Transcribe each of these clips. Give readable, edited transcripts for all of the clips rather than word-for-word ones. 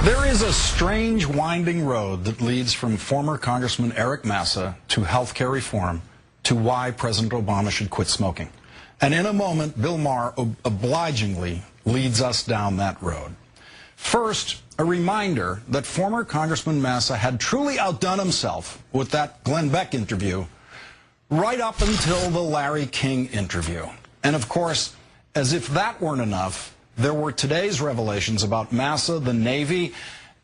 There is a strange winding road that leads from former Congressman Eric Massa to health care reform to why President Obama should quit smoking. And in a moment, Bill Maher obligingly leads us down that road. First, a reminder that former Congressman Massa had truly outdone himself with that Glenn Beck interview right up until the Larry King interview. And of course, as if that weren't enough, there were today's revelations about Massa, the Navy,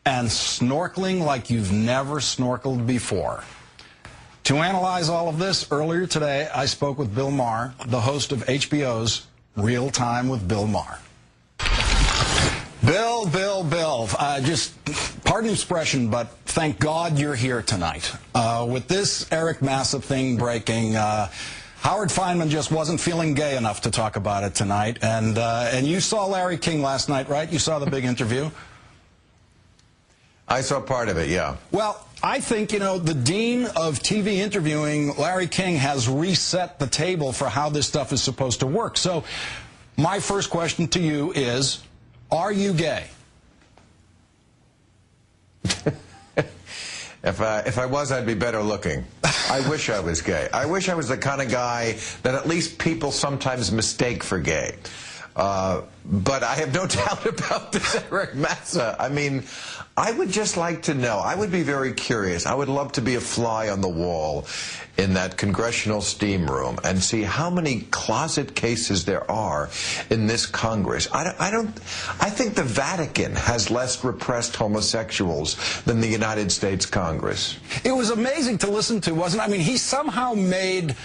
and snorkeling like you've never snorkeled before. To analyze all of this, earlier today, I spoke with Bill Maher, the host of HBO's Real Time with Bill Maher. Bill, just pardon the expression, but thank God you're here tonight. With this Eric Massa thing breaking, Howard Fineman just wasn't feeling gay enough to talk about it tonight. And you saw Larry King last night, right? You saw the big interview? I saw part of it, yeah. Well, I think, you know, the dean of TV interviewing, Larry King, has reset the table for how this stuff is supposed to work. So my first question to you is, are you gay? If I was, I'd be better looking. I wish I was gay. I wish I was the kind of guy that at least people sometimes mistake for gay. But I have no doubt about this Eric Massa. I mean, I would just like to know. I would be very curious. I would love to be a fly on the wall in that congressional steam room and see how many closet cases there are in this Congress. I think the Vatican has less repressed homosexuals than the United States Congress. It was amazing to listen to, wasn't it? I mean, he somehow made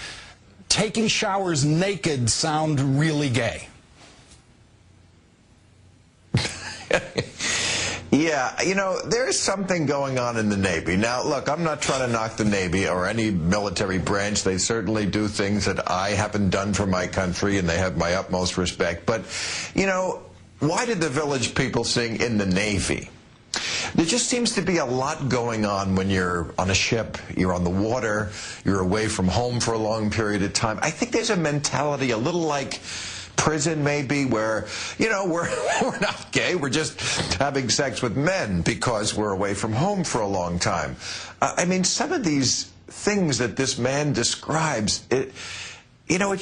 taking showers naked sound really gay. Yeah, you know, there's something going on in the Navy. Now, look, I'm not trying to knock the Navy or any military branch. They certainly do things that I haven't done for my country, and they have my utmost respect. But, you know, why did the Village People sing In the Navy? There just seems to be a lot going on when you're on a ship, you're on the water, you're away from home for a long period of time. I think there's a mentality a little like prison, maybe, where, you know, we're not gay, we're just having sex with men because we're away from home for a long time. I mean, some of these things that this man describes, you know,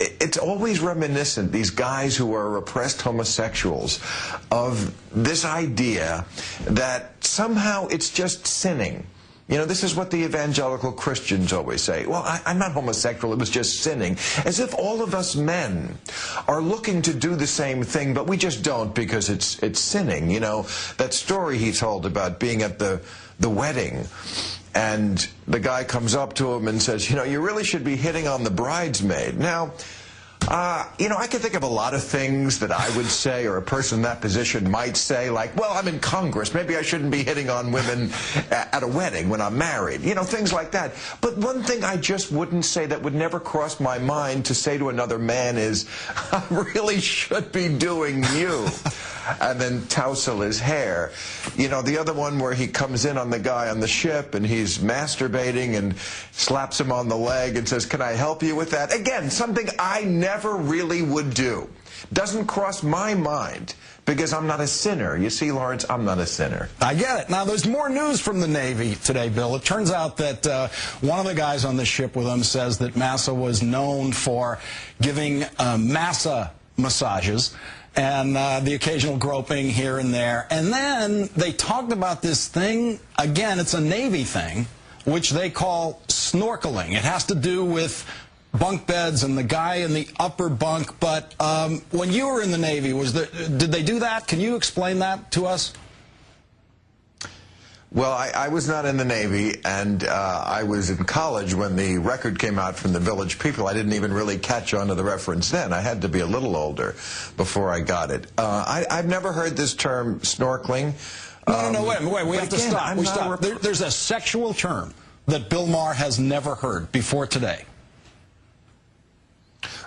it's always reminiscent, these guys who are repressed homosexuals, of this idea that somehow it's just sinning. You know, this is what the evangelical Christians always say. Well, I'm not homosexual, it was just sinning. As if all of us men are looking to do the same thing, but we just don't because it's sinning. You know, that story he told about being at the wedding, and the guy comes up to him and says, you know, you really should be hitting on the bridesmaid. Now, you know, I can think of a lot of things that I would say, or a person in that position might say, like, well, I'm in Congress, maybe I shouldn't be hitting on women at a wedding when I'm married, you know, things like that. But one thing I just wouldn't say, that would never cross my mind to say to another man, is, I really should be doing you. And then tousle his hair. You know, the other one where he comes in on the guy on the ship and he's masturbating and slaps him on the leg and says, can I help you with that? Again, something I never really would do. Doesn't cross my mind because I'm not a sinner. You see, Lawrence, I'm not a sinner. I get it. Now, there's more news from the Navy today, Bill. It turns out that one of the guys on the ship with him says that Massa was known for giving Massa massages and the occasional groping here and there. And then they talked about this thing, again, it's a Navy thing, which they call snorkeling. It has to do with bunk beds and the guy in the upper bunk. But when you were in the Navy, did they do that? Can you explain that to us? Well, I was not in the Navy, and I was in college when the record came out from the Village People. I didn't even really catch on to the reference then. I had to be a little older before I got it. I've never heard this term, snorkeling. No, wait, we have to stop. There's a sexual term that Bill Maher has never heard before today.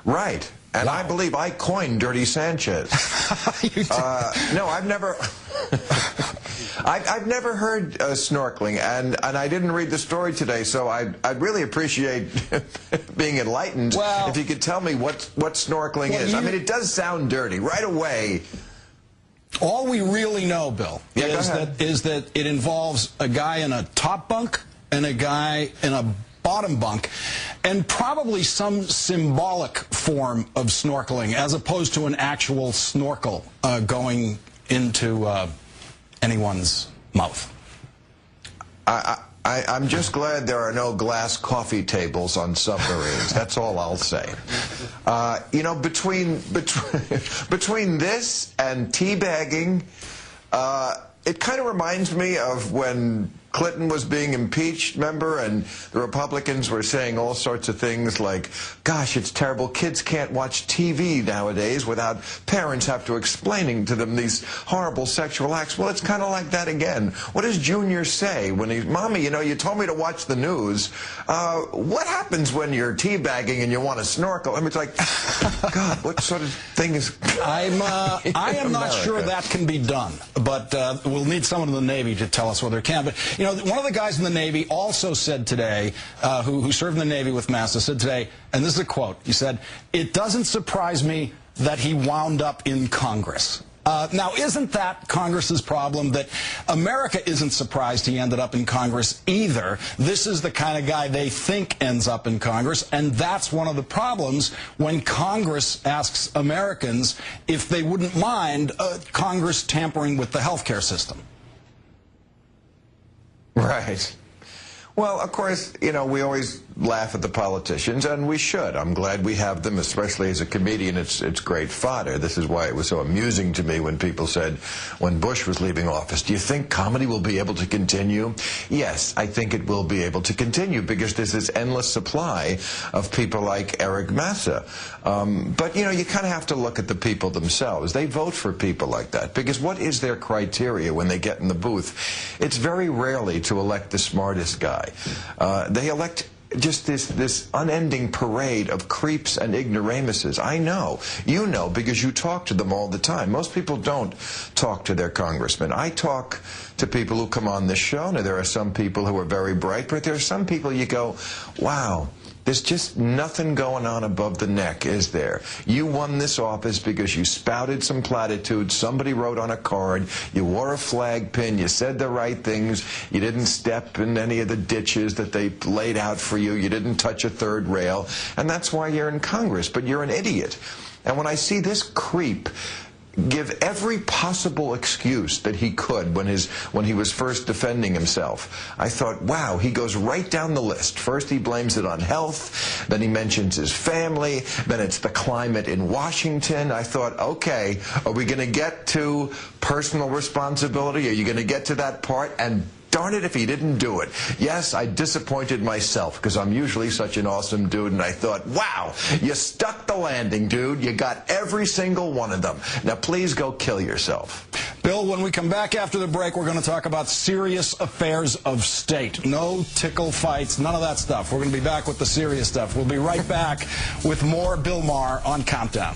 Right. And wow. I believe I coined Dirty Sanchez. No, I've never... I've never heard snorkeling, and I didn't read the story today, so I'd really appreciate being enlightened if you could tell me what snorkeling is. I mean, it does sound dirty right away. All we really know, Bill, Yeah, is that it involves a guy in a top bunk and a guy in a bottom bunk, and probably some symbolic form of snorkeling, as opposed to an actual snorkel going into anyone's mouth. I'm just glad there are no glass coffee tables on submarines. That's all I'll say. You know, between this and teabagging, it kind of reminds me of when Clinton was being impeached, remember, and the Republicans were saying all sorts of things like, gosh, it's terrible, kids can't watch TV nowadays without parents have to explaining to them these horrible sexual acts. Well, it's kind of like that again. What does Junior say when he's, Mommy, you know, you told me to watch the news. What happens when you're teabagging and you want to snorkel? I mean, it's like, God, what sort of thing is... I am not sure that can be done, but we'll need someone in the Navy to tell us whether it can. But, you know, one of the guys in the Navy also said today, who served in the Navy with Massa, said today, and this is a quote, he said, "It doesn't surprise me that he wound up in Congress." Now, isn't that Congress's problem, that America isn't surprised he ended up in Congress either? This is the kind of guy they think ends up in Congress, and that's one of the problems when Congress asks Americans if they wouldn't mind Congress tampering with the healthcare system. Right. Well, of course, you know, we always laugh at the politicians, and we should. I'm glad we have them, especially as a comedian. It's great fodder. This is why it was so amusing to me when people said, when Bush was leaving office, do you think comedy will be able to continue? Yes, I think it will be able to continue, because there's this endless supply of people like Eric Massa. But, you know, you kind of have to look at the people themselves. They vote for people like that, because what is their criteria when they get in the booth? It's very rarely to elect the smartest guy. They elect just this unending parade of creeps and ignoramuses. I know. You know, because you talk to them all the time. Most people don't talk to their congressmen. I talk to people who come on this show. Now, there are some people who are very bright, but there are some people you go, wow, there's just nothing going on above the neck, is there? You won this office because you spouted some platitudes, somebody wrote on a card, you wore a flag pin, you said the right things, you didn't step in any of the ditches that they laid out for you, you didn't touch a third rail, and that's why you're in Congress, but you're an idiot. And when I see this creep give every possible excuse that he could when he was first defending himself, I thought, wow, he goes right down the list. First he blames it on health, then he mentions his family, then it's the climate in Washington. I thought, okay, are we going to get to personal responsibility? Are you going to get to that part? And darn it if he didn't do it. Yes, I disappointed myself because I'm usually such an awesome dude, and I thought, wow, you stuck the landing, dude. You got every single one of them. Now, please go kill yourself. Bill, when we come back after the break, we're going to talk about serious affairs of state. No tickle fights, none of that stuff. We're going to be back with the serious stuff. We'll be right back with more Bill Maher on Countdown.